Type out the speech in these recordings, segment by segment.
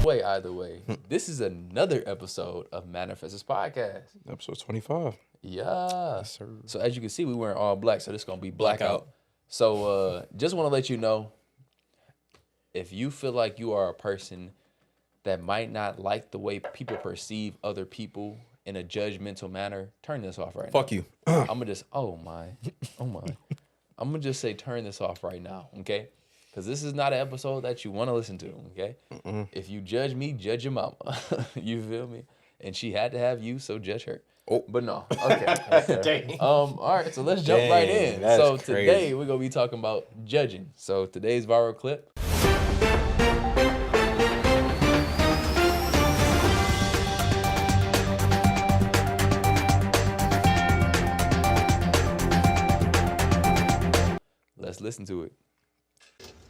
Either way, this is another episode of Manifestors Podcast. Episode 25. Yeah. Yes, sir. So as you can see, we wearing all black, so this is going to be blackout. So just want to let you know, if you feel like you are a person that might not like the way people perceive other people in a judgmental manner, turn this off right now. Fuck you. I'm going to just, oh my. I'm going to just say turn this off right now, okay? Because this is not an episode that you want to listen to, okay? If you judge me, judge your mama. You feel me? And she had to have you, so judge her. Oh, but no. Okay. Dang. All right, so let's jump right in. So today we're going to be talking about judging. So today's viral clip. Let's listen to it.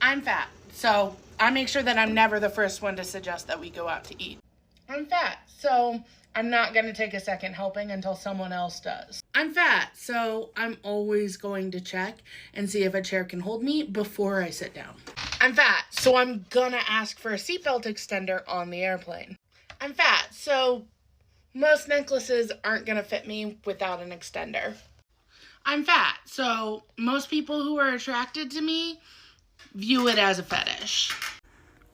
I'm fat, so I make sure that I'm never the first one to suggest that we go out to eat. I'm fat, so I'm not going to take a second helping until someone else does. I'm fat, so I'm always going to check and see if a chair can hold me before I sit down. I'm fat, so I'm gonna ask for a seatbelt extender on the airplane. I'm fat, so most necklaces aren't going to fit me without an extender. I'm fat, so most people who are attracted to me view it as a fetish.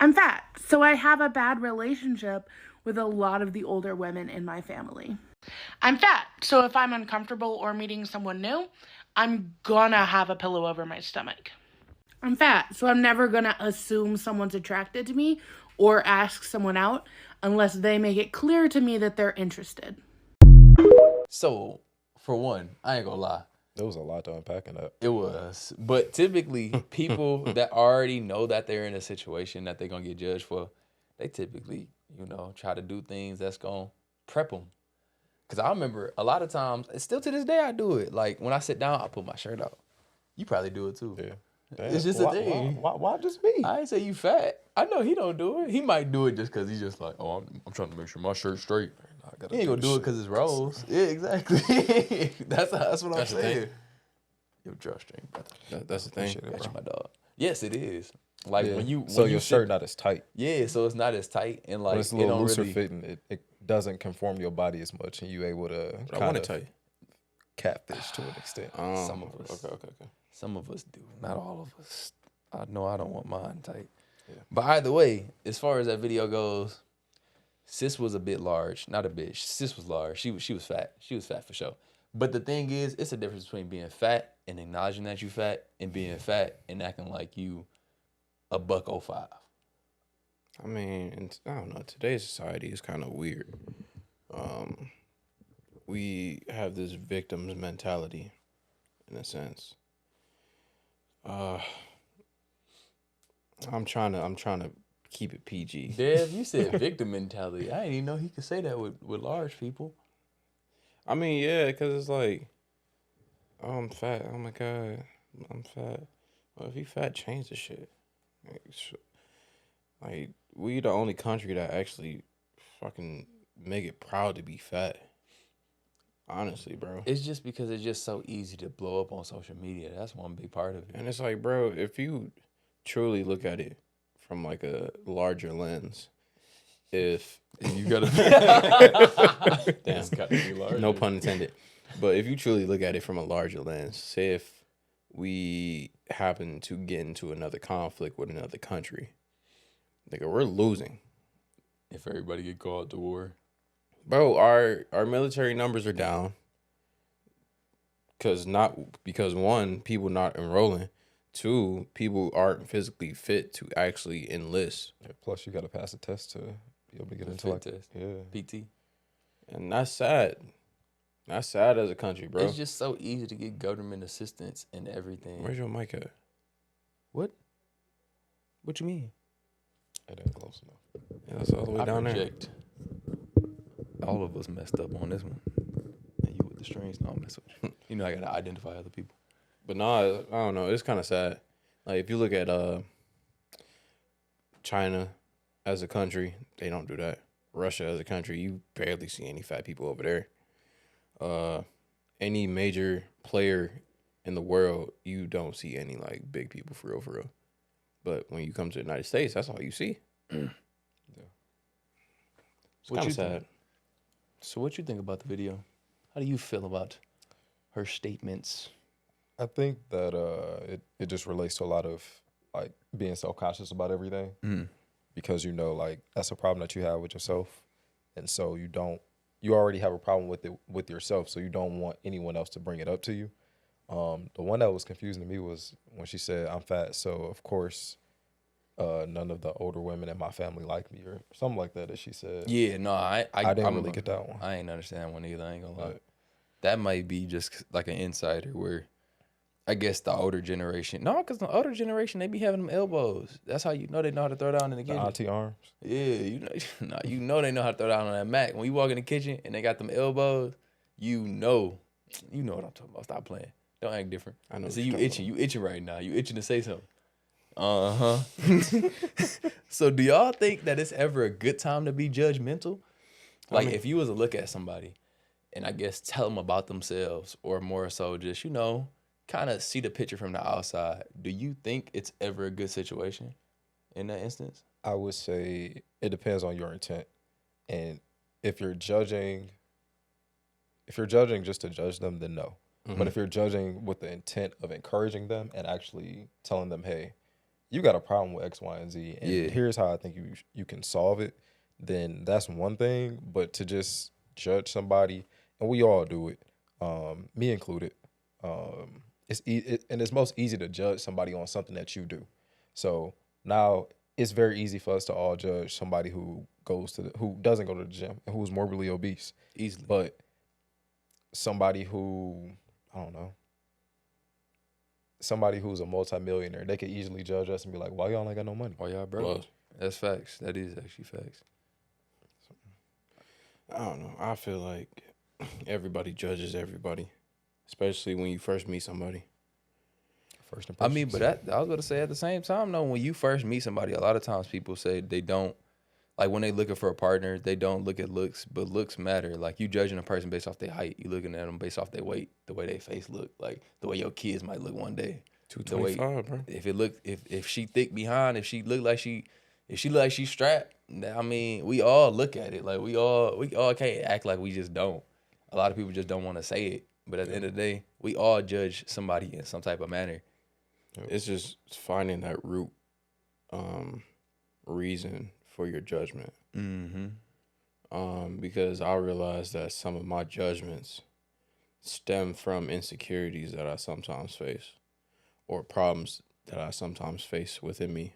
I'm fat, so I have a bad relationship with a lot of the older women in my family. I'm fat, so if I'm uncomfortable or meeting someone new, I'm gonna have a pillow over my stomach. I'm fat, so I'm never gonna assume someone's attracted to me or ask someone out unless they make it clear to me that they're interested. So, for one, I ain't gonna lie. There was a lot to unpack in that. It was. But typically, people that already know that they're in a situation that they're going to get judged for, they typically, try to do things that's going to prep them. Because I remember a lot of times, still to this day, I do it. Like, when I sit down, I pull my shirt out. You probably do it, too. Yeah. Damn. It's just a thing. Why just me? I ain't say you fat. I know he don't do it. He might do it just because he's just like, oh, I'm trying to make sure my shirt's straight. He ain't gonna do it because it's rolls. Yeah, exactly. That's what I'm saying. Your drawstring, brother. That's the thing. That's my dog. Yes, it is. Like when you your shirt not as tight. Yeah, so it's not as tight and like when it's a little looser fitting. It doesn't conform your body as much, and you able to kind of catfish to an extent. Some of us. Okay. Some of us do. Not all of us. I know I don't want mine tight. Yeah. But either way, as far as that video goes, sis was a bit large. Not a bitch. Sis was large. She was fat. She was fat for sure. But the thing is, it's a difference between being fat and acknowledging that you fat and being fat and acting like you $105. I mean, I don't know. Today's society is kind of weird. We have this victim's mentality, in a sense. I'm trying to keep it PG. Dev, you said victim mentality. I didn't even know he could say that with large people. I mean, yeah, because it's like, oh, I'm fat. Oh, my God. I'm fat. Well, if you fat, change the shit. Like, we the only country that actually fucking make it proud to be fat. Honestly, bro. It's just because it's just so easy to blow up on social media. That's one big part of it. And it's like, bro, if you truly look at it from, like, a larger lens, if you gotta damn, gotta be larger. No pun intended. But if you truly look at it from a larger lens, say if we happen to get into another conflict with another country, nigga, we're losing. If everybody get called to war. Bro, our military numbers are down. Because one, people not enrolling. Two, people aren't physically fit to actually enlist. Yeah, plus you gotta pass a test to be able to get into like test. Yeah. PT. And that's sad. That's sad as a country, bro. It's just so easy to get government assistance and everything. Where's your mic at? What? What you mean? It ain't close enough. Yeah, that's all the way down project. There. All of us messed up on this one. And you with the strings, no, I mess with you. I gotta identify other people. But no, I don't know. It's kind of sad. Like, if you look at China as a country, they don't do that. Russia as a country, you barely see any fat people over there. Any major player in the world, you don't see any, like, big people for real. But when you come to the United States, that's all you see. Yeah. It's kind of sad. So what you think about the video? How do you feel about her statements? I think that it just relates to a lot of like being self-conscious about everything, because you know, like, that's a problem that you have with yourself, and so you already have a problem with it with yourself, so you don't want anyone else to bring it up to you. The one that was confusing to me was when she said, "I'm fat, so of course none of the older women in my family like me," or something like that she said. Yeah, no, I didn't really get that one. I ain't understand one either. I ain't gonna lie. That might be just like an insider where I guess the older generation. No, because the older generation, they be having them elbows. That's how you know they know how to throw down in the kitchen. The auntie arms. Yeah, you know they know how to throw down on that Mac. When you walk in the kitchen and they got them elbows, you know what I'm talking about. Stop playing. Don't act different. I know. See, you itching right now. You itching to say something. So do y'all think that it's ever a good time to be judgmental? Like, if you was to look at somebody and I guess tell them about themselves, or more so just, kind of see the picture from the outside, do you think it's ever a good situation in that instance? I would say it depends on your intent. And if you're judging just to judge them, then no. But if you're judging with the intent of encouraging them and actually telling them, hey, you got a problem with X, Y, and Z, and here's how I think you can solve it, then that's one thing. But to just judge somebody, and we all do it, me included, it's most easy to judge somebody on something that you do. So now it's very easy for us to all judge somebody who doesn't go to the gym and who's morbidly obese. Easily. But somebody who, I don't know, somebody who's a multimillionaire, they could easily judge us and be like, why y'all ain't got no money? Why y'all broke? Well, that's facts. That is actually facts. I don't know. I feel like everybody judges everybody, especially when you first meet somebody. First impression. I mean, but I was going to say at the same time, though, when you first meet somebody, a lot of times people say they don't, like when they looking for a partner, they don't look at looks, but looks matter. Like you judging a person based off their height, you looking at them based off their weight, the way their face look, like the way your kids might look one day. 225, bro. If she thick behind, if she look like she strapped, I mean, we all look at it. Like we all can't act like we just don't. A lot of people just don't want to say it. But at the end of the day, we all judge somebody in some type of manner. It's just finding that root reason for your judgment. Because I realized that some of my judgments stem from insecurities that I sometimes face, or problems that I sometimes face within me.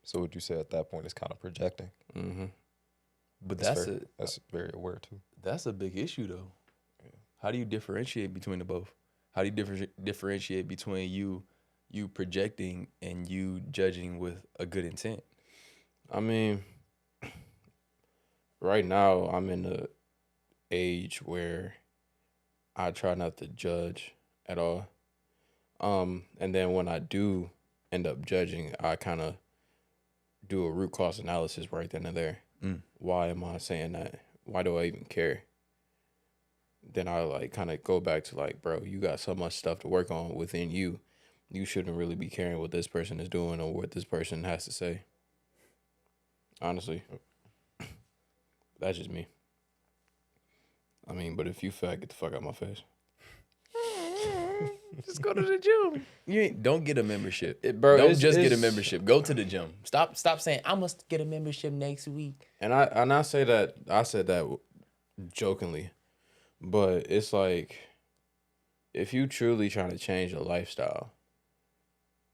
So would you say at that point it's kind of projecting? But that's very aware too. That's a big issue though. Yeah. How do you differentiate between the both? How do you differentiate between you projecting and you judging with a good intent? I mean, right now I'm in the age where I try not to judge at all. And then when I do end up judging, I kind of do a root cause analysis right then and there. Why am I saying that? Why do I even care? Then I like kind of go back to like, bro, you got so much stuff to work on within you. You shouldn't really be caring what this person is doing or what this person has to say. Honestly. That's just me. I mean, but if you fat, get the fuck out of my face. Just go to the gym. Don't get a membership. Get a membership. Go to the gym. Stop saying I must get a membership next week. And I say that, I said that jokingly, but it's like, if you truly trying to change your lifestyle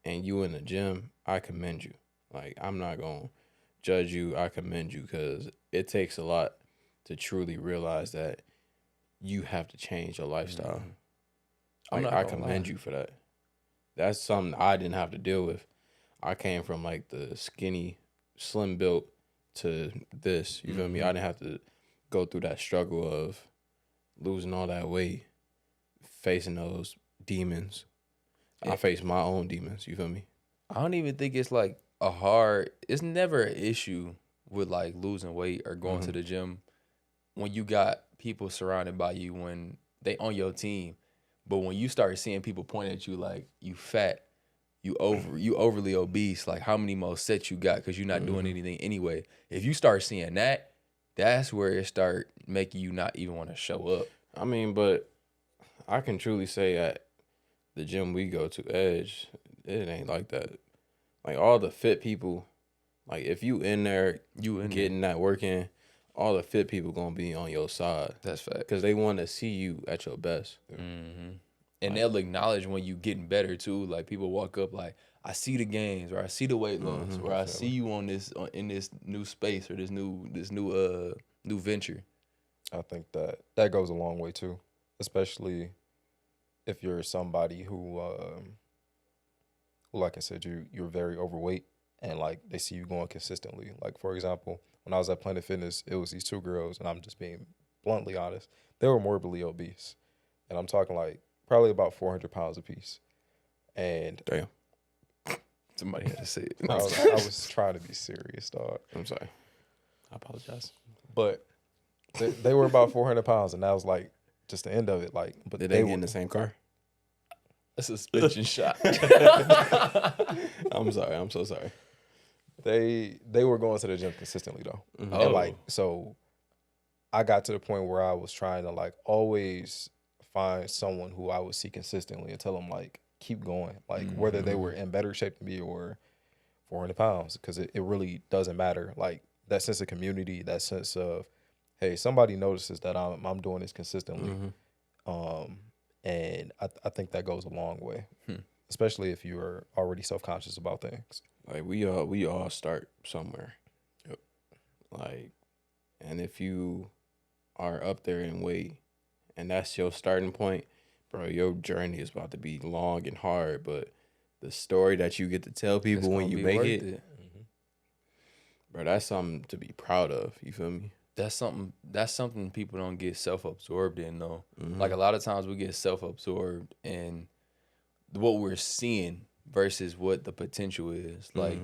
and you in the gym, I commend you. Like, I'm not going to judge you. I commend you, because it takes a lot to truly realize that you have to change your lifestyle. Like, I commend you for that. That's something I didn't have to deal with. I came from like the skinny, slim built to this. You feel me? I didn't have to go through that struggle of losing all that weight, facing those demons. I faced my own demons. You feel me? I don't even think it's like it's never an issue with like losing weight or going to the gym when you got people surrounded by you, when they on your team. But when you start seeing people point at you like you fat, you overly obese, like how many more sets you got because you're not doing anything anyway. If you start seeing that, that's where it start making you not even want to show up. I mean, but I can truly say at the gym we go to, Edge, it ain't like that. Like all the fit people, like if you in there, getting that work in, all the fit people gonna be on your side. That's fact. Because they want to see you at your best. Mm-hmm. And they'll acknowledge when you getting better too. Like people walk up like, I see the gains, or I see the weight loss, or I see you in this new space, or this new venture. I think that goes a long way too, especially if you're somebody who, like I said, you're very overweight, and like they see you going consistently. Like for example, when I was at Planet Fitness, it was these two girls, and I'm just being bluntly honest, they were morbidly obese, and I'm talking like probably about 400 pounds apiece. And damn, somebody had to say it. I was trying to be serious, dog. I'm sorry. I apologize. But they were about 400 pounds, and that was like just the end of it. Like, but did they get in the same car? A suspension shot. I'm sorry. I'm so sorry. They were going to the gym consistently though. Mm-hmm. And like, so I got to the point where I was trying to like always find someone who I would see consistently and tell them like, keep going. Like whether they were in better shape than me or 400 pounds, because it really doesn't matter. Like that sense of community, that sense of, hey, somebody notices that I'm doing this consistently. And I think that goes a long way, especially if you are already self-conscious about things. Like we all start somewhere. Yep. Like, and if you are up there in weight and that's your starting point, bro, your journey is about to be long and hard, but the story that you get to tell people when you make it, bro, that's something to be proud of. You feel me? That's something people don't get self-absorbed in though. Like a lot of times we get self-absorbed in what we're seeing versus what the potential is. Like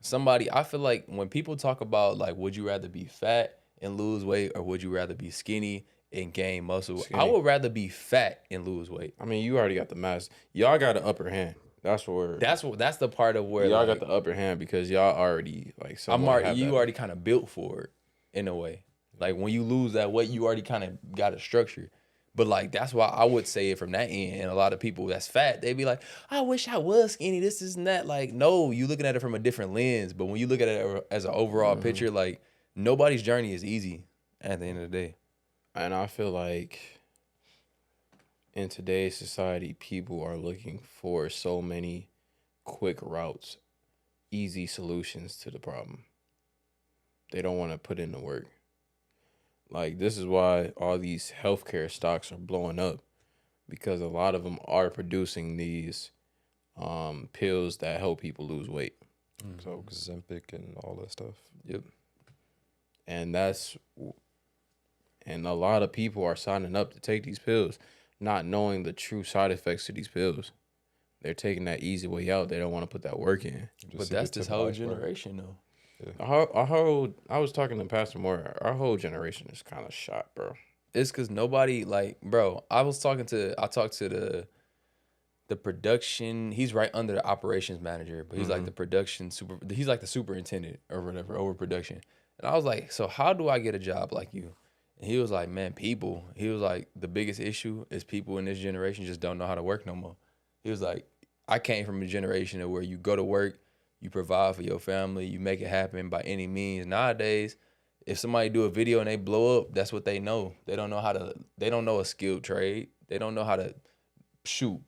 somebody, I feel like when people talk about like, would you rather be fat and lose weight, or would you rather be skinny and gain muscle? I would rather be fat and lose weight. I mean, you already got the mass. Y'all got an upper hand. That's the part of where y'all like, got the upper hand because y'all already like. You already kind of built for it in a way. Like when you lose that weight, you already kind of got a structure. But like that's why I would say it from that end. And a lot of people that's fat, they be like, I wish I was skinny. This and that. Like no, you looking at it from a different lens. But when you look at it as an overall picture, like nobody's journey is easy at the end of the day. And I feel like in today's society, people are looking for so many quick routes, easy solutions to the problem. They don't want to put in the work. Like, this is why all these healthcare stocks are blowing up, because a lot of them are producing these pills that help people lose weight. So Ozempic and all that stuff. Yep. And a lot of people are signing up to take these pills, not knowing the true side effects to these pills. They're taking that easy way out. They don't want to put that work in. But that's this whole generation, though. Yeah. I was talking to Pastor Moore. Our whole generation is kind of shot, bro. It's because nobody, like, bro, I talked to the production. He's right under the operations manager, but he's like he's like the superintendent or whatever over production. And I was like, so how do I get a job like you? And he was like, man, people. He was like, the biggest issue is people in this generation just don't know how to work no more. He was like, I came from a generation where you go to work, you provide for your family, you make it happen by any means. Nowadays, if somebody do a video and they blow up, that's what they know. They don't know a skilled trade. They don't know how to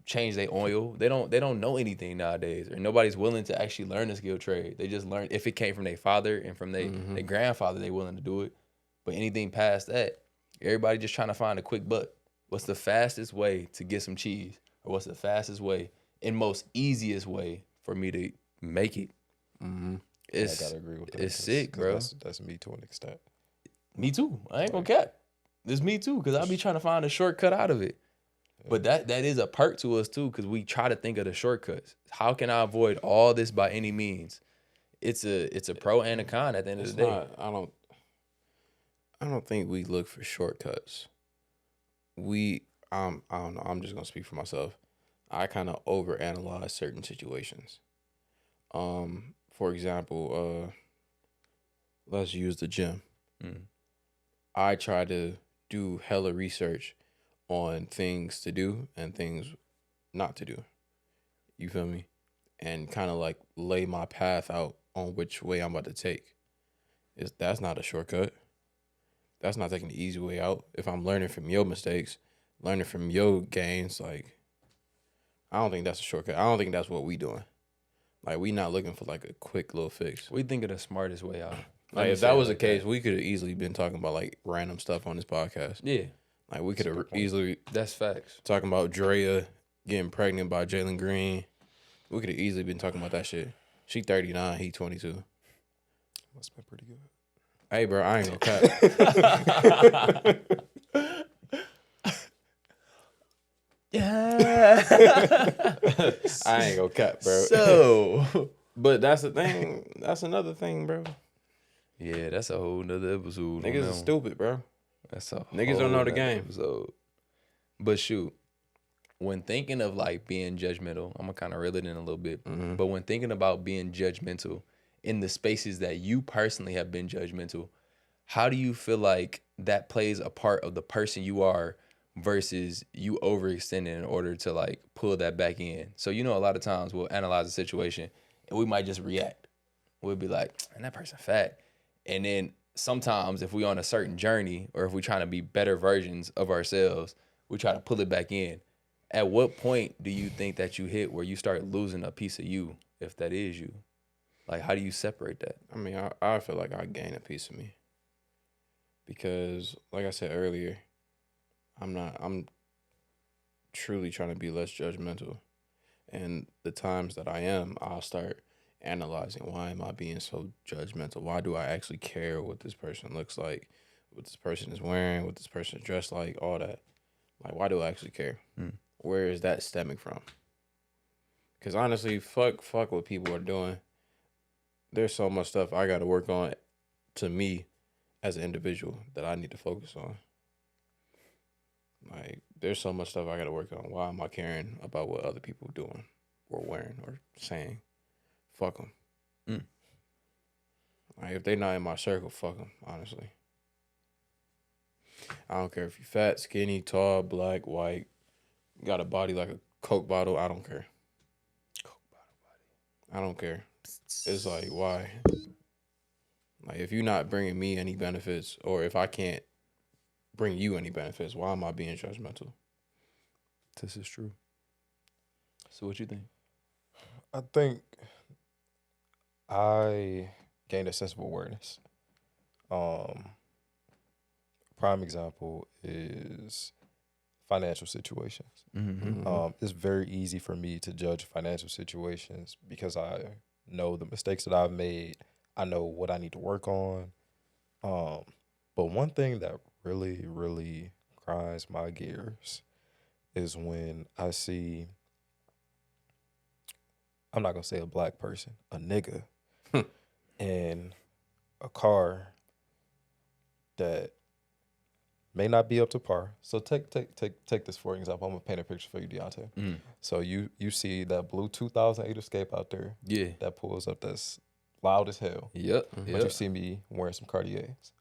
change their oil. They don't know anything nowadays. Or nobody's willing to actually learn a skilled trade. They just learn if it came from their father and from their grandfather, they willing to do it. But anything past that, everybody just trying to find a quick buck. What's the fastest way to get some cheese? Or what's the fastest way and most easiest way for me to make it? I gotta agree with that. It's sick, bro. That's me to an extent. Me too. I ain't gonna cap. It's me too, because I be trying to find a shortcut out of it. Yeah. But that is a perk to us too, because we try to think of the shortcuts. How can I avoid all this by any means? It's a pro and a con at the end of the day. I don't think we look for shortcuts. I don't know. I'm just gonna speak for myself. I kind of overanalyze certain situations. For example, let's use the gym. I try to do hella research on things to do and things not to do. You feel me? And kind of like lay my path out on which way I'm about to take. That's not a shortcut. That's not taking the easy way out. If I'm learning from your mistakes, learning from your gains, like, I don't think that's a shortcut. I don't think that's what we doing. Like, we not looking for like a quick little fix. We think of the smartest way out. Like, if that was the case, we could have easily been talking about like random stuff on this podcast. Yeah. Like, we could have easily. That's facts. Talking about Drea getting pregnant by Jalen Green. We could have easily been talking about that shit. She 39, he 22. Must have been pretty good. Hey, bro, I ain't gonna cap. Yeah. I ain't gonna cap, bro. So, but that's the thing. That's another thing, bro. yeah, that's a whole nother episode. Niggas is stupid, bro. That's a Niggas don't know the whole game. Episode. But shoot, when thinking of like being judgmental, I'm gonna kind of reel it in a little bit. Mm-hmm. But when thinking about being judgmental in the spaces that you personally have been judgmental, how do you feel like that plays a part of the person you are versus you overextending in order to like pull that back in? So, you know, a lot of times we'll analyze a situation and we might just react. We'll be like, man, that person fat. And then sometimes if we're on a certain journey or if we're trying to be better versions of ourselves, we try to pull it back in. At what point do you think that you hit where you start losing a piece of you, if that is you? Like, how do you separate that? I mean, I feel like I gain a piece of me. Because, like I said earlier, I'm truly trying to be less judgmental. And the times that I am, I'll start analyzing, why am I being so judgmental? Why do I actually care what this person looks like, what this person is wearing, what this person is dressed like, all that? Like, why do I actually care? Where is that stemming from? Because honestly, fuck what people are doing. There's so much stuff I got to work on to me as an individual that I need to focus on. Like, there's so much stuff I got to work on. Why am I caring about what other people are doing or wearing or saying? Fuck them. Like, if they're not in my circle, fuck them, honestly. I don't care if you're fat, skinny, tall, black, white, got a body like a Coke bottle. I don't care. Coke bottle body. I don't care. It's like, why? Like, if you're not bringing me any benefits, or if I can't bring you any benefits, why am I being judgmental? This is true. So what you think? I think I gained a sense of awareness. Prime example is financial situations. It's very easy for me to judge financial situations because I know the mistakes that I've made. I know what I need to work on. But one thing that really, really grinds my gears is when I see, I'm not going to say a black person, a nigga in a car that may not be up to par. So take this for example. I'm gonna paint a picture for you, Deontay. So you see that blue 2008 Escape out there. Yeah. That pulls up. That's loud as hell. Yep. But you see me wearing some Cartiers.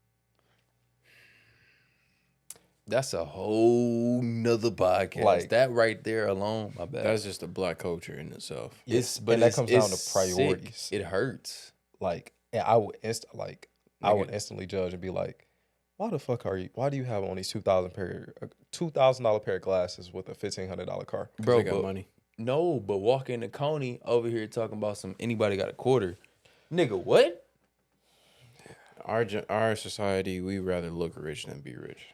That's a whole nother podcast. Like that right there alone, my bad. That's just the black culture in itself. Yes, but that comes down to priorities. Sick. It hurts. Like, and I would instantly judge and be like, why the fuck are you? Why do you have on these $2,000 pair of glasses with a $1,500 car? Bro, they got money. No, but walk into Coney over here talking about some anybody got a quarter, nigga. What? Our society, we rather look rich than be rich.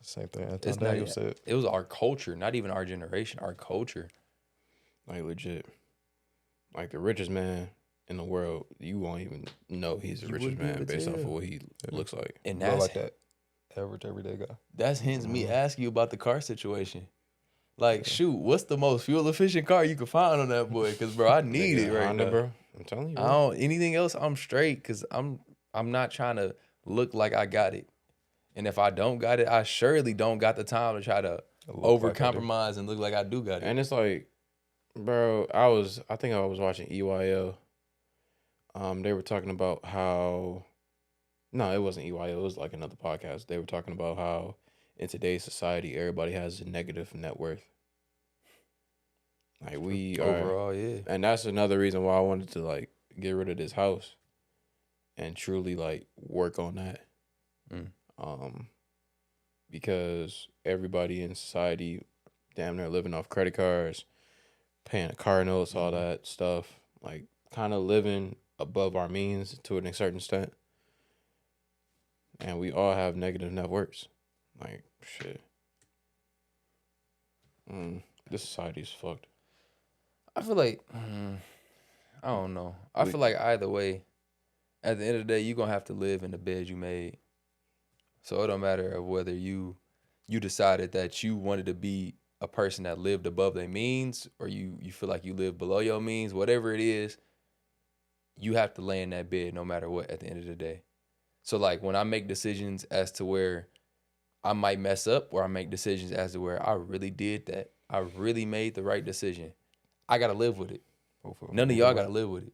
Same thing. It's Daniel said. It was our culture, not even our generation. Our culture, like legit, like the richest man in the world, you won't even know he's the richest man based off of what he looks like. And that's like that average everyday guy. That's hence me asking you about the car situation. Like, shoot, what's the most fuel efficient car you can find on that boy? Because bro, I need it right now, bro. I'm telling you. Bro. I don't anything else. I'm straight because I'm not trying to look like I got it. And if I don't got it, I surely don't got the time to try to over compromise and look like I do got it. And it's like, bro, I think I was watching EYL. They were talking about how No, it wasn't EY. It was like another podcast. They were talking about how in today's society, everybody has a negative net worth. Like we are, Overall, yeah. and that's another reason why I wanted to like get rid of this house and truly like work on that. Because everybody in society damn near living off credit cards, paying car notes, all that stuff, like kind of living above our means to a certain extent. And we all have negative net worths. Like, shit. This society is fucked. I feel like, I don't know. I feel like either way, at the end of the day, you're going to have to live in the bed you made. So it don't matter of whether you decided that you wanted to be a person that lived above their means or you feel like you live below your means, whatever it is, you have to lay in that bed no matter what at the end of the day. So like when I make decisions as to where I might mess up or I make decisions as to where I really did that, I really made the right decision, I got to live with it. None of y'all got to live with it.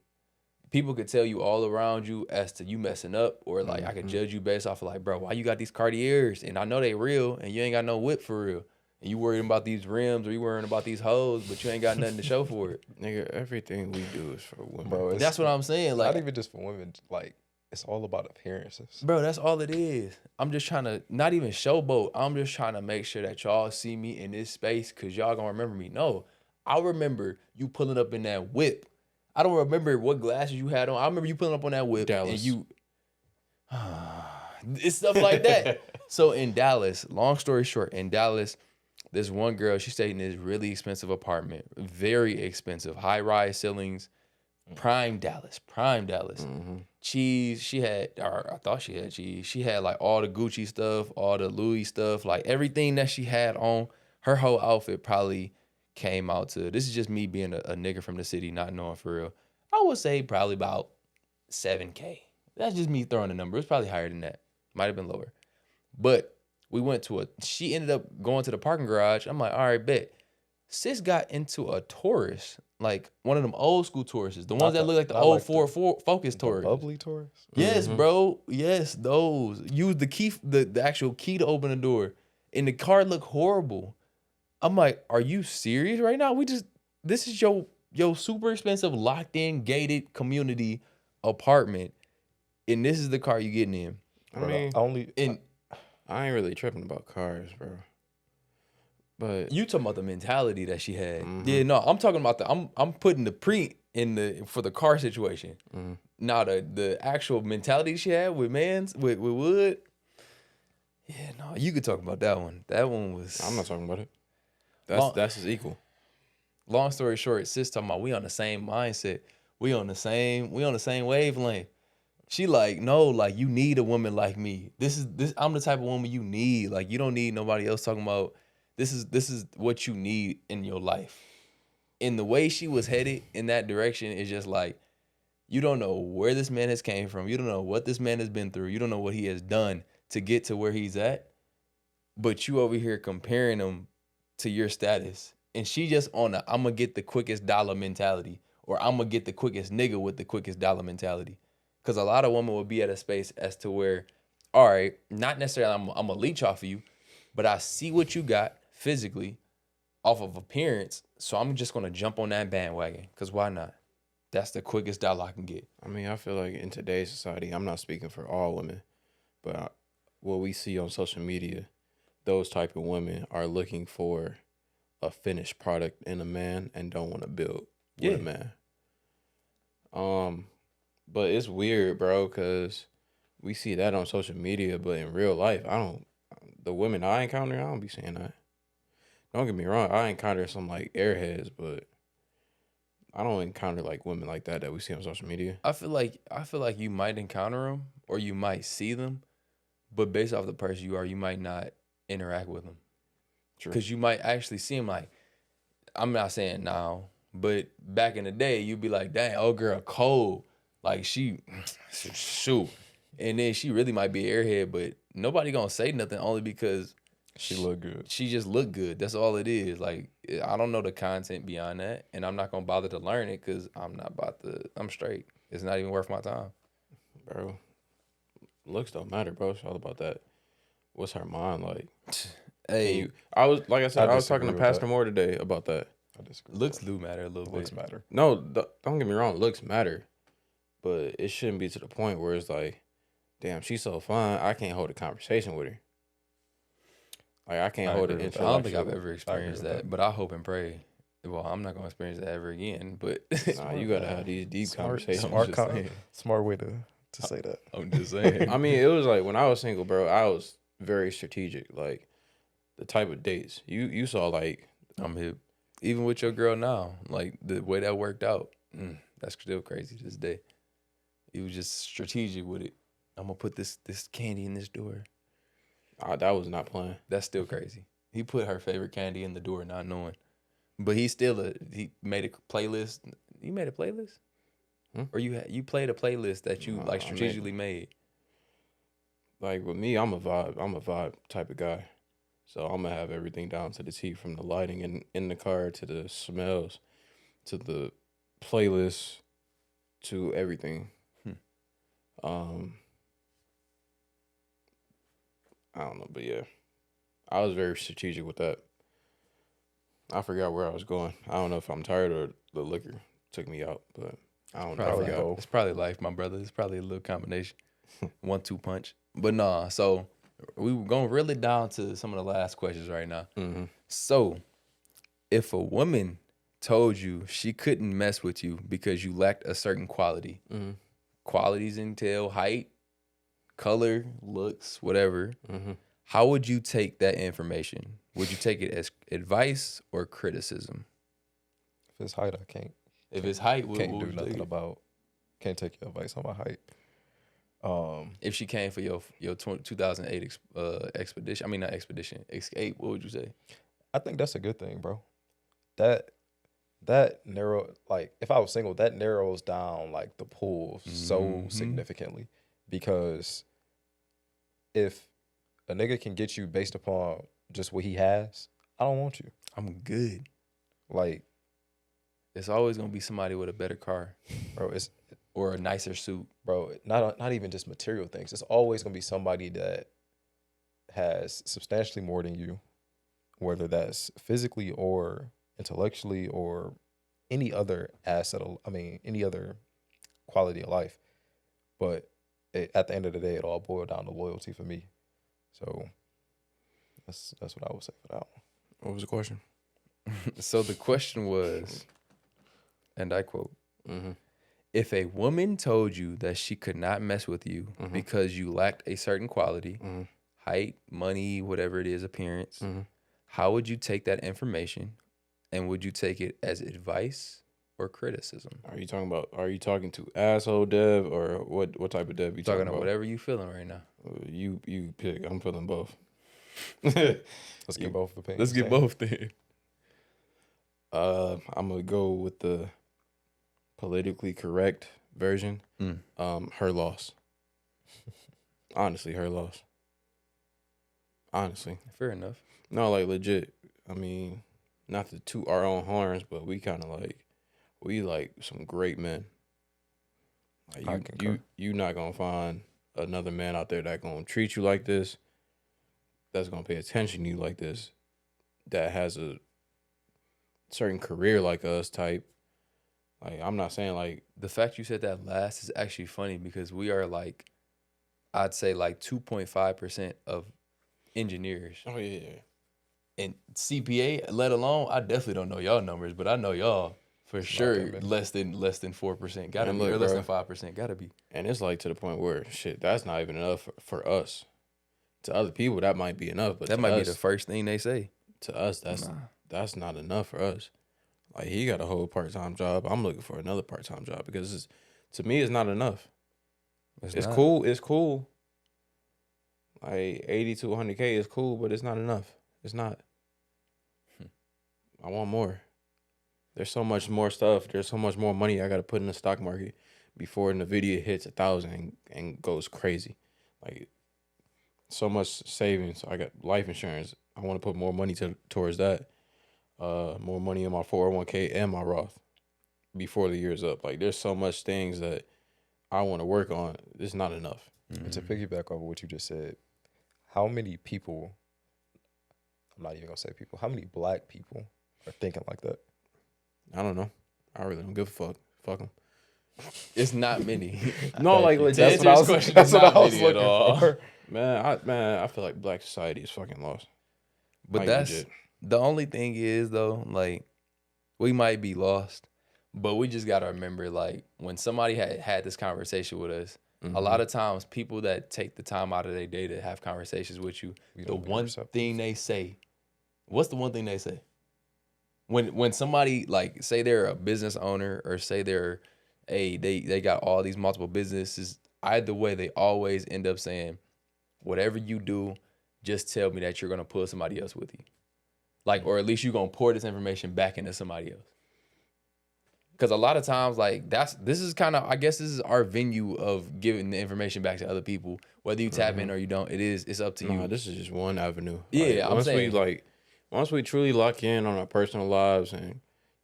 People could tell you all around you as to you messing up or like I could judge you based off of like, bro, why you got these Cartiers and I know they real and you ain't got no whip for real. And you worrying about these rims or you worrying about these hoes, but you ain't got nothing to show for it. Nigga, everything we do is for women. Bro, That's what I'm saying. Like, not even just for women. Like, it's all about appearances. Bro, that's all it is. I'm just trying to, not even showboat. I'm just trying to make sure that y'all see me in this space because y'all gonna remember me. No, I remember you pulling up in that whip. I don't remember what glasses you had on. I remember you pulling up on that whip. Dallas. And you, it's stuff like that. So in Dallas, long story short, in Dallas, this one girl, she stayed in this really expensive apartment, very expensive, high-rise ceilings, prime Dallas. Cheese, she had, or I thought she had cheese. She had like all the Gucci stuff, all the Louis stuff, like everything that she had on. Her whole outfit probably came out to, this is just me being a nigga from the city, not knowing for real. I would say probably about $7K. That's just me throwing a number. It's probably higher than that. Might have been lower. But we went to she ended up going to the parking garage. I'm like, all right, bet. Sis got into a Taurus, like one of them old school Tauruses, the ones that look like the old Ford Focus Taurus. Bubbly Taurus? Yes, bro. Yes, those. Use the key, the actual key to open the door. And the car looked horrible. I'm like, are you serious right now? This is your super expensive, locked in, gated community apartment. And this is the car you getting in. I ain't really tripping about cars, bro. But you talking about the mentality that she had. Yeah, no, I'm talking about I'm putting the pre in for the car situation. Now the actual mentality she had with Wood. Yeah, no, you could talk about that one. That one was. I'm not talking about it. That's his equal. Long story short, sis talking about we on the same mindset. We on the same wavelength. She like, no, like you need a woman like me. I'm the type of woman you need. Like you don't need nobody else talking about this is what you need in your life. And the way she was headed in that direction is just like, you don't know where this man has came from. You don't know what this man has been through. You don't know what he has done to get to where he's at. But you over here comparing him to your status. And she just on the I'm going to get the quickest dollar mentality. Or I'm going to get the quickest nigga with the quickest dollar mentality. Because a lot of women will be at a space as to where, all right, not necessarily I'm going to leech off of you, but I see what you got physically off of appearance. So I'm just going to jump on that bandwagon. Because why not? That's the quickest dollar I can get. I mean, I feel like in today's society, I'm not speaking for all women, but what we see on social media, those type of women are looking for a finished product in a man and don't want to build with a man. But it's weird, bro, because we see that on social media, but in real life, the women I encounter, I don't be saying that. Don't get me wrong, I encounter some like airheads, but I don't encounter like women like that we see on social media. I feel like you might encounter them or you might see them, but based off the person you are, you might not interact with them. True. Because you might actually see them like, I'm not saying now, but back in the day, you'd be like, dang, old girl cold. Like she, shoot. And then she really might be an airhead, but nobody gonna say nothing only because she look good. She just look good. That's all it is. Like, I don't know the content beyond that, and I'm not gonna bother to learn it because I'm straight. It's not even worth my time. Bro, looks don't matter, bro. It's all about that. What's her mind like? Hey, I was like I said, I was talking disagree to with Pastor that. Moore today about that. I disagree. looks do matter a little Looks bit. matter. No, don't get me wrong. Looks matter, but it shouldn't be to the point where it's like, damn, she's so fine. I can't hold a conversation with her. Like I can't hold it agree with I intellectual. don't think I've ever experienced with that, that. but I hope and pray. Well, I'm not gonna experience that ever again. But Nah, you gotta have these deep conversations. Smart way to say that. I'm just saying. I mean, it was like when I was single, bro. I was very strategic. Like the type of dates you saw, like I'm hip. Even with your girl now, like the way that worked out, that's still crazy to this day. He was just strategic with it. I'm gonna put this candy in this door. that was not playing. That's still crazy. He put her favorite candy in the door, not knowing. But he made a playlist. You made a playlist, or you played a playlist that you like strategically made. Like with me, I'm a vibe type of guy. So I'm gonna have everything down to the T, from the lighting in the car to the smells to the playlist to everything. I don't know, but yeah, I was very strategic with that. I forgot where I was going. I don't know if I'm tired or the liquor took me out, but I don't know. I Probably forgot. it's probably life, my brother. It's probably a little combination, 1-2 punch. But nah, so we were going really down to some of the last questions right now. Mm-hmm. So, if a woman told you she couldn't mess with you because you lacked a certain quality, qualities entail height, color, looks, whatever, how would you take that information? Would you take it as advice or criticism? If it's height, I can't. If it's height, Can't do nothing about. Can't take your advice on my height. If she came for your 2008 expedition, I mean not expedition, escape, what would you say? I think that's a good thing, bro. That narrow, like if I was single, that narrows down like the pool so significantly, because if a nigga can get you based upon just what he has, I don't want you. I'm good. Like, It's always gonna be somebody with a better car bro, or a nicer suit. bro, not even just material things. It's always gonna be somebody that has substantially more than you, whether that's physically or intellectually or any other asset. Any other quality of life. But at the end of the day, it all boiled down to loyalty for me. So that's what I would say for that one. What was the question? So the question was, and I quote, if a woman told you that she could not mess with you because you lacked a certain quality, height, money, whatever it is, appearance, how would you take that information, and would you take it as advice or criticism? Are you talking to asshole Dev, or what type of Dev you talking about? Whatever you feeling right now. You pick. I'm feeling both. Let's get both opinions. Let's get both then. I'm gonna go with the politically correct version. Her loss. Honestly, her loss. Honestly. Fair enough. No, like legit. I mean, not to toot our own horns, but we kind of we some great men. Like you not gonna find another man out there that gonna treat you like this, that's gonna pay attention to you like this, that has a certain career like us type. Like, I'm not saying like the fact you said that last is actually funny, because we are I'd say 2.5% of engineers. Oh yeah. And CPA, let alone, I definitely don't know y'all numbers, but I know y'all for sure less than 4%. Gotta be, or less than 5%. Gotta be. And it's to the point where shit, that's not even enough for us. To other people, that might be enough, but that might be the first thing they say. To us, that's not enough for us. Like, he got a whole part-time job. I'm looking for another part-time job, because to me, it's not enough. It's cool. It's cool. Like 80 to 100K is cool, but it's not enough. It's not. I want more. There's so much more stuff. There's so much more money I got to put in the stock market before NVIDIA hits 1,000 and goes crazy. Like, so much savings. I got life insurance. I want to put more money towards that. More money in my 401k and my Roth before the year's up. Like, there's so much things that I want to work on. It's not enough. And to piggyback over what you just said, how many people, I'm not even going to say people, how many black people are thinking like that? I don't know. I really don't give a fuck. Fuck them. It's not many. No, like That's what I was looking for. Man, I feel like black society is fucking lost. But Like, that's legit. the only thing is though, like we might be lost, but we just gotta remember, like when somebody had this conversation with us, a lot of times people that take the time out of their day to have conversations with you, the one thing they say, what's the one thing they say? When somebody like say they're a business owner or say they're they got all these multiple businesses, either way they always end up saying, whatever you do, just tell me that you're gonna pull somebody else with you. Like, or at least you're gonna pour this information back into somebody else. Cause a lot of times, like this is kind of, I guess this is our venue of giving the information back to other people. Whether you tap in or you don't, it's up to you. This is just one avenue. Yeah, I'm saying once we truly lock in on our personal lives and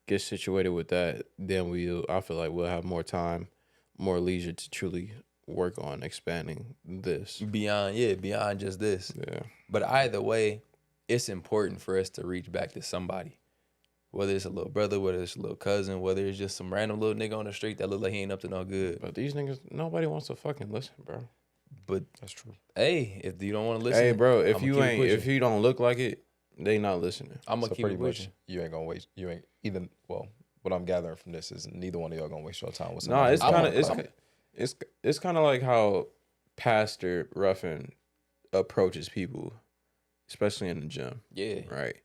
get situated with that, then I feel like we'll have more time, more leisure to truly work on expanding this beyond just this. Yeah. But either way, it's important for us to reach back to somebody. Whether it's a little brother, whether it's a little cousin, whether it's just some random little nigga on the street that look like he ain't up to no good. But these niggas, nobody wants to fucking listen, bro. But that's true. Hey, if you don't want to listen, hey, bro, if you don't look like it, they not listening. I'm gonna keep it pushing. You ain't gonna waste. You ain't either. Well, what I'm gathering from this is neither one of y'all gonna waste your time with somebody. No, it's kind of like how Pastor Ruffin approaches people, especially in the gym. Yeah. Right.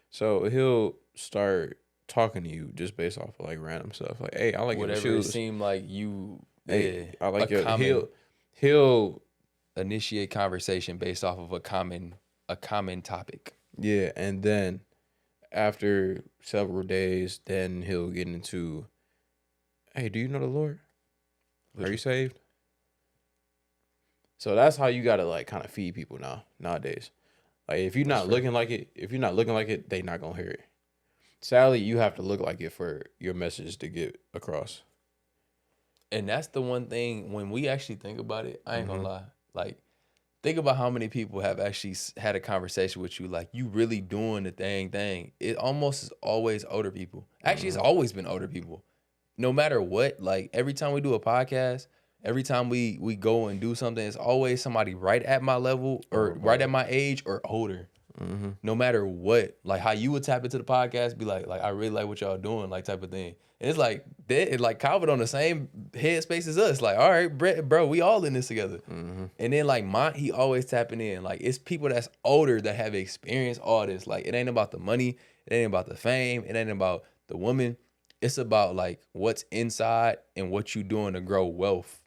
So he'll start talking to you just based off of like random stuff. Like, hey, I like your shoes. Whatever it seem like you. Hey, I like your. He'll initiate conversation based off of a common topic. Yeah, and then after several days, then he'll get into, hey, do you know the Lord? Are you saved? So that's how you gotta like kind of feed people nowadays. Like if you're not looking like it, they not gonna hear it. Sadly, you have to look like it for your message to get across. And that's the one thing when we actually think about it, I ain't gonna lie. Like, think about how many people have actually had a conversation with you, like you really doing the thing. It almost is always older people. Actually, it's always been older people. No matter what, like every time we do a podcast, every time we go and do something, it's always somebody right at my level or right at my age or older. No matter what, like how you would tap into the podcast, be like I really like what y'all doing, like type of thing. And it's like like Calvin on the same headspace as us. Like, all right, bro, we all in this together. And then like he always tapping in. Like it's people that's older that have experienced all this. Like it ain't about the money, it ain't about the fame, it ain't about the woman. It's about like what's inside and what you doing to grow wealth.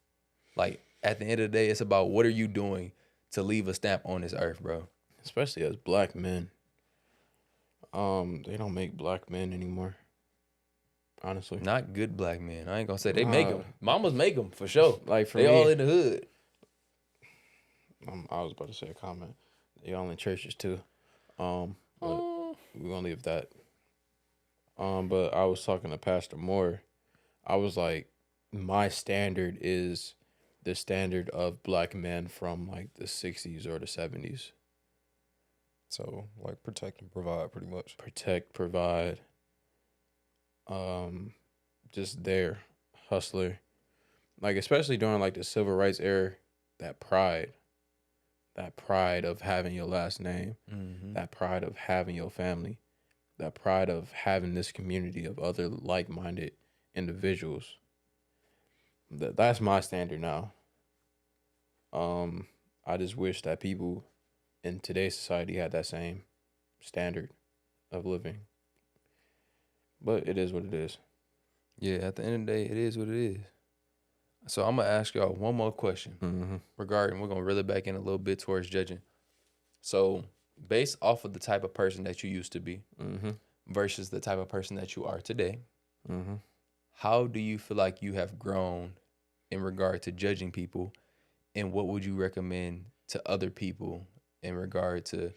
Like at the end of the day, it's about what are you doing to leave a stamp on this earth, bro. Especially as black men. They don't make black men anymore. Honestly. Not good black men. I ain't gonna say they make them. Mamas make them for sure. Like for they me, all in the hood. I was about to say a comment. They all in churches too. But we're gonna leave that. But I was talking to Pastor Moore. I was like, my standard is the standard of black men from like the 60s or the 70s. So like protect and provide, pretty much. Protect, provide. Just there, hustler. Like especially during like the civil rights era, that pride of having your last name, that pride of having your family, that pride of having this community of other like-minded individuals. That's my standard now. I just wish that people in today's society had that same standard of living. But it is what it is. Yeah, at the end of the day, it is what it is. So I'm going to ask y'all one more question regarding, we're going to reel it back in a little bit towards judging. So based off of the type of person that you used to be versus the type of person that you are today, how do you feel like you have grown in regard to judging people, and what would you recommend to other people in regard to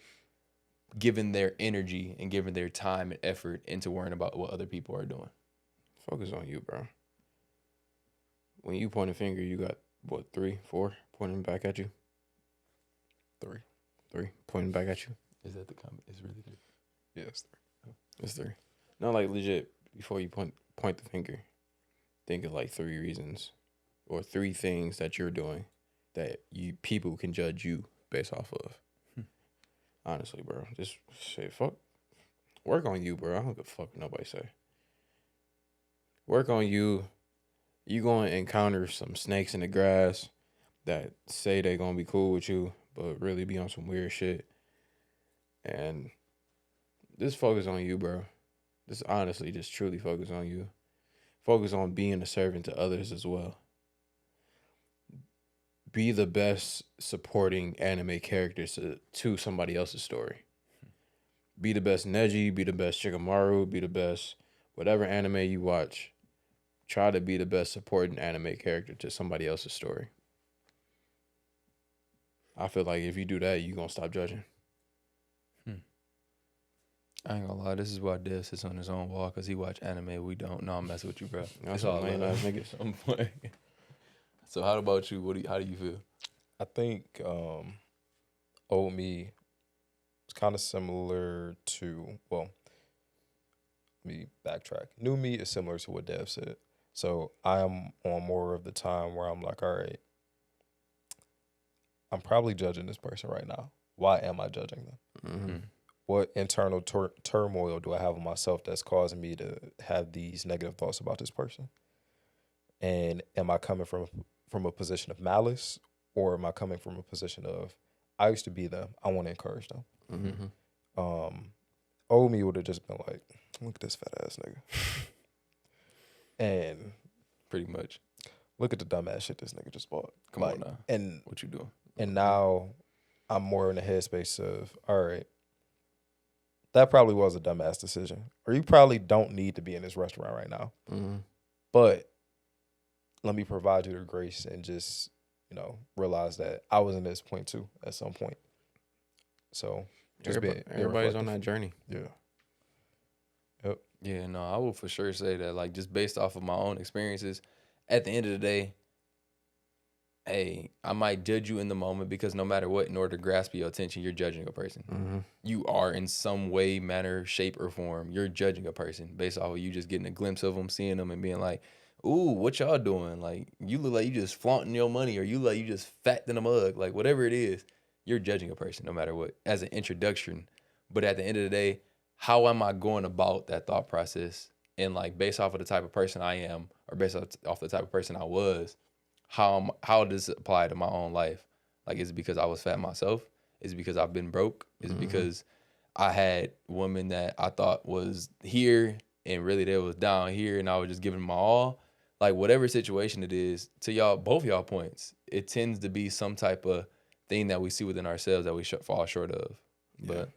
giving their energy and giving their time and effort into worrying about what other people are doing? Focus on you, bro. When you point a finger, you got, what, 3, 4 Pointing back at you. 3. 3. Pointing back at you. Is that the comment? It's really 3. Yeah, it's 3. It's 3. No, like legit. Before you point the finger, think of like 3 reasons or 3 things that you're doing that people can judge you based off of. Honestly, bro, just say fuck. Work on you, bro. I don't give a fuck what nobody say. Work on you. You gonna encounter some snakes in the grass that say they gonna be cool with you, but really be on some weird shit. And just focus on you, bro. Just honestly, just truly focus on you. Focus on being a servant to others as well. Be the best supporting anime characters to somebody else's story. Be the best Neji, be the best Shikamaru, be the best whatever anime you watch. Try to be the best supporting anime character to somebody else's story. I feel like if you do that, you're going to stop judging. I ain't gonna lie, this is why Dev sits on his own wall, because he watch anime, we don't. No, I'm messing with you, bro. That's all lame ass niggas. I'm playing. So how about you? How do you feel? I think old me is kind of similar to, well, let me backtrack. New me is similar to what Dev said. So I am on more of the time where I'm like, all right, I'm probably judging this person right now. Why am I judging them? Mm-hmm. What internal turmoil do I have in myself that's causing me to have these negative thoughts about this person? And am I coming from a position of malice, or am I coming from a position of, I used to be them, I want to encourage them? Mm-hmm. Old me would have just been like, look at this fat ass nigga. And Pretty much. look at the dumbass shit this nigga just bought. Come on now. And What you doing? And now I'm more in the headspace of, all right, that probably was a dumbass decision. Or you probably don't need to be in this restaurant right now. Mm-hmm. But let me provide you the grace and just, realize that I was in this point too at some point. So just everybody's on that journey. Yeah. Yep. Yeah, no, I will for sure say that, like, just based off of my own experiences, at the end of the day, hey, I might judge you in the moment, because no matter what, in order to grasp your attention, you're judging a person. Mm-hmm. You are in some way, manner, shape, or form. You're judging a person based off of you just getting a glimpse of them, seeing them, and being like, ooh, what y'all doing? Like, you look like you just flaunting your money, or you look like you just fat in a mug. Like, whatever it is, you're judging a person no matter what, as an introduction. But at the end of the day, how am I going about that thought process? And, like, based off of the type of person I am, or based off the type of person I was, how does it apply to my own life? Like, is it because I was fat myself? Is it because I've been broke? Is it because I had women that I thought was here and really they was down here, and I was just giving them my all? Like, whatever situation it is, to y'all, both y'all points, it tends to be some type of thing that we see within ourselves that we fall short of. But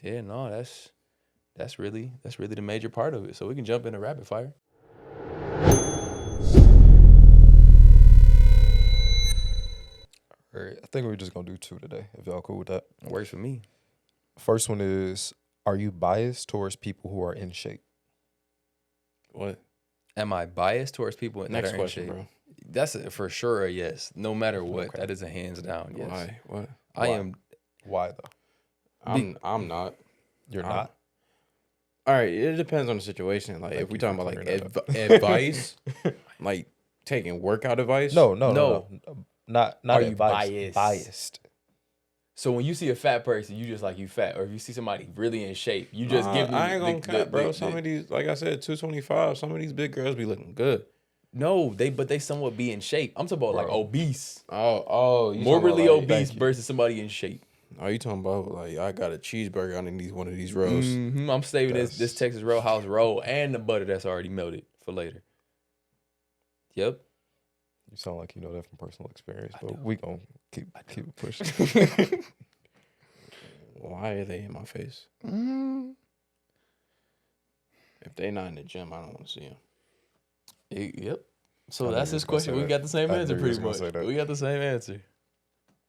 yeah, no, that's really the major part of it. So we can jump into rapid fire. All right. I think we're just going to do 2 today, if y'all cool with that. It works for me. First one is, are you biased towards people who are in shape? What? Am I biased towards people that Next are in question, shape? bro. That's for sure a yes. No matter what, Okay. that is a hands down yes. Why? What? I Why? am. Why, though? I'm not. You're I'm- not? All right, it depends on the situation. Like, Thank if we you talking for about like clearing that advice, like taking workout advice. No. Not Are you advice. Biased. So when you see a fat person, you just like, you fat. Or if you see somebody really in shape, you just give me. I ain't gonna cap, bro. Some of these, like I said, 225. Some of these big girls be looking good. No, they somewhat be in shape. I'm talking about like obese. Oh, you Morbidly talking about, like, obese versus somebody in shape. Oh, you talking about like I got a cheeseburger underneath one of these rolls? I'm saving this Texas Roadhouse roll and the butter that's already melted for later. Yep. You sound like you know that from personal experience, but we gonna keep it pushing. Why are they in my face? If they not in the gym, I don't want to see them. Yep. So I knew that's you was this gonna question. say We that. got the same I answer knew you was pretty gonna much. say that. We got the same answer.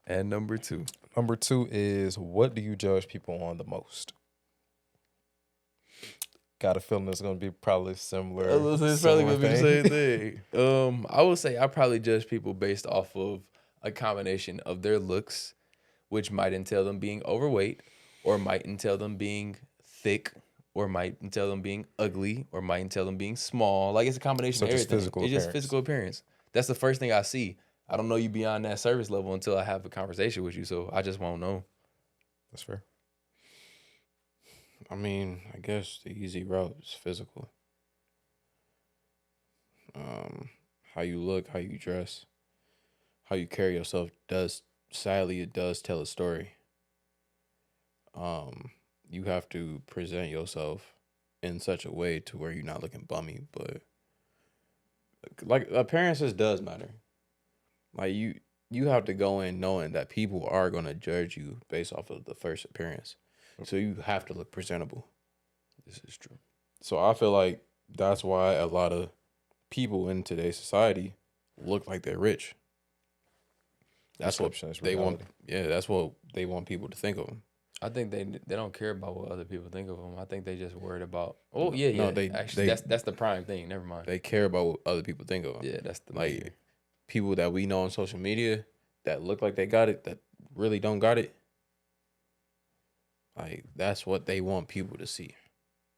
And number 2. Number 2 is, what do you judge people on the most? Got a feeling it's gonna be probably similar. It's probably gonna be the same same thing. I would say I probably judge people based off of a combination of their looks, which might entail them being overweight, or might entail them being thick, or might entail them being ugly, or might entail them being small. Like, it's a combination of everything. It's just physical appearance. That's the first thing I see. I don't know you beyond that service level until I have a conversation with you, so I just won't know. That's fair. I mean, I guess the easy route is physical. How you look, how you dress, how you carry yourself sadly, it does tell a story. You have to present yourself in such a way to where you're not looking bummy, but like appearances does matter. Like you have to go in knowing that people are gonna judge you based off of the first appearance. So you have to look presentable. This is true. So I feel like that's why a lot of people in today's society look like they're rich. That's what they want. Yeah, that's what they want people to think of them. I think they don't care about what other people think of them. I think they just worried about. Oh yeah, yeah. No, they that's the prime thing. Never mind. They care about what other people think of them. Yeah, that's the like people that we know on social media that look like they got it, that really don't got it. Like, that's what they want people to see.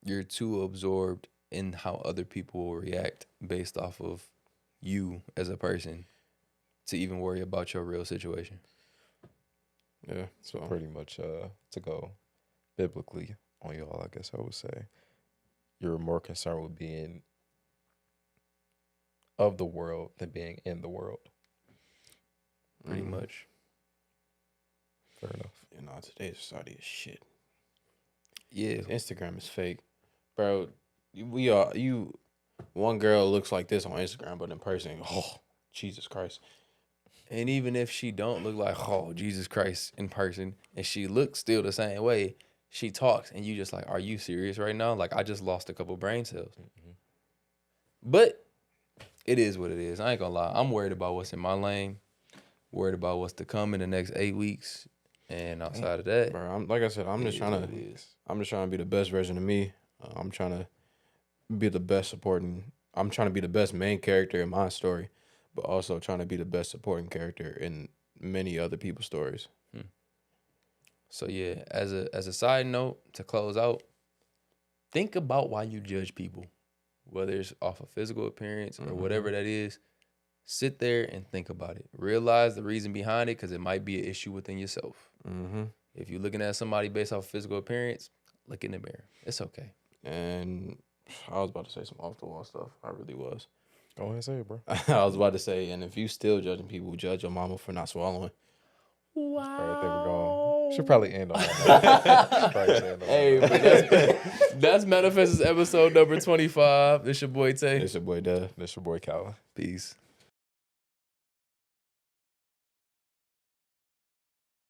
You're too absorbed in how other people will react based off of you as a person to even worry about your real situation. Yeah. So pretty much to go biblically on y'all, I guess I would say, you're more concerned with being of the world than being in the world. Pretty much. Fair enough. You know, today's society is shit. Yeah. Instagram is fake. Bro, one girl looks like this on Instagram, but in person, oh, Jesus Christ. And even if she don't look like, oh, Jesus Christ in person, and she looks still the same way, she talks, and you just like, are you serious right now? Like, I just lost a couple brain cells. Mm-hmm. But it is what it is. I ain't gonna lie. I'm worried about what's in my lane, worried about what's to come in the next 8 weeks. And outside of that, bro, like I said, I'm just trying to be the best version of me. I'm trying to be the best I'm trying to be the best main character in my story, but also trying to be the best supporting character in many other people's stories. So yeah, as a side note to close out, think about why you judge people, whether it's off of physical appearance or whatever that is. Sit there and think about it. Realize the reason behind it, because it might be an issue within yourself. Mm-hmm. If you're looking at somebody based off physical appearance, look in the mirror. It's okay. And I was about to say some off the wall stuff. I really was. Go ahead and say it, bro. I was about to say, and if you still judging people, judge your mama for not swallowing. Wow. All right, there we go. Should probably end on that. Hey, but that's Manifestors episode number 25. This your boy Tay. This your boy Dev. This your boy Calvin. Peace.